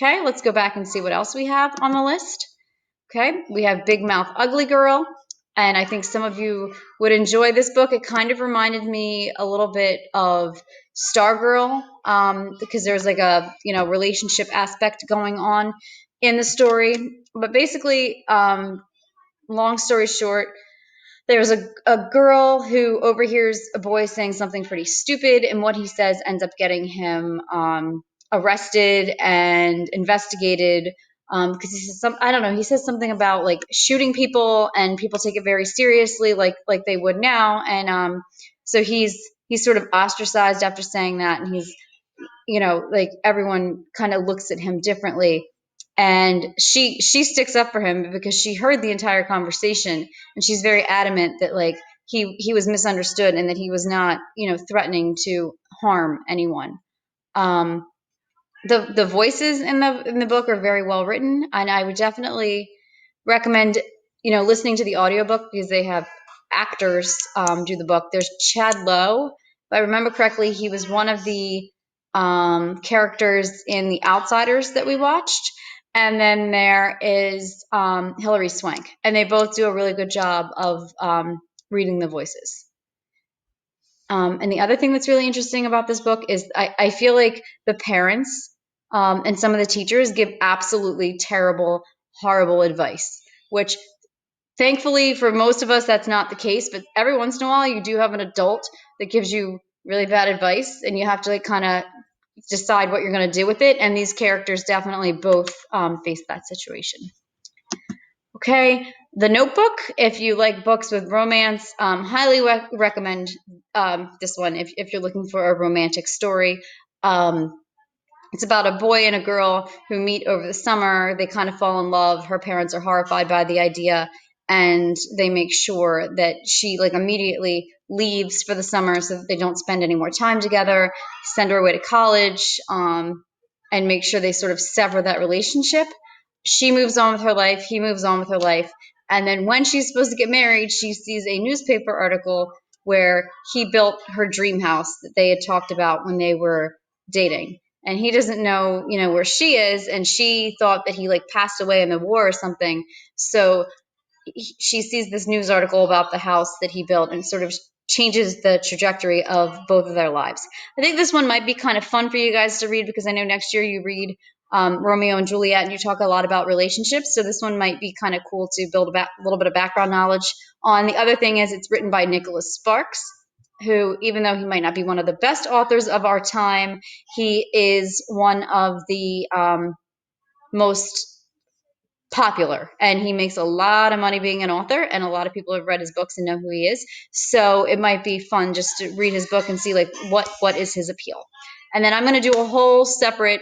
Okay, let's go back and see what else we have on the list. Okay, we have Big Mouth Ugly Girl, and I think some of you would enjoy this book. It kind of reminded me a little bit of Stargirl, because there's like a relationship aspect going on in the story. But basically, long story short, there's a girl who overhears a boy saying something pretty stupid, and what he says ends up getting him arrested and investigated, because he says I don't know, he says something about like shooting people, and people take it very seriously, like they would now, and so he's sort of ostracized after saying that, and he's like everyone kind of looks at him differently. And she sticks up for him because she heard the entire conversation, and she's very adamant that like he was misunderstood and that he was not threatening to harm anyone. Um, the voices in the book are very well written, and I would definitely recommend listening to the audiobook because they have actors do the book. There's Chad Lowe, if I remember correctly. He was one of the characters in The Outsiders that we watched. And then there is Hilary Swank, and they both do a really good job of reading the voices. And the other thing that's really interesting about this book is I feel like the parents and some of the teachers give absolutely terrible, horrible advice, which thankfully for most of us, that's not the case. But every once in a while, you do have an adult that gives you really bad advice, and you have to like kind of decide what you're going to do with it. And these characters definitely both face that situation. Okay, The Notebook. If you like books with romance, highly recommend this one if you're looking for a romantic story. It's about a boy and a girl who meet over the summer. They kind of fall in love. Her parents are horrified by the idea, and they make sure that she like immediately leaves for the summer so that they don't spend any more time together, send her away to college, and make sure they sort of sever that relationship. She moves on with her life. He moves on with her life. And then when she's supposed to get married, she sees a newspaper article where he built her dream house that they had talked about when they were dating. And he doesn't know, where she is. And she thought that he like passed away in the war or something. So she sees this news article about the house that he built, and sort of changes the trajectory of both of their lives. I think this one might be kind of fun for you guys to read, because I know next year you read Romeo and Juliet, and you talk a lot about relationships. So this one might be kind of cool to build a little bit of background knowledge on. The other thing is it's written by Nicholas Sparks, who, even though he might not be one of the best authors of our time, he is one of the most popular, and he makes a lot of money being an author, and a lot of people have read his books and know who he is. So it might be fun just to read his book and see like what is his appeal. And then I'm going to do a whole separate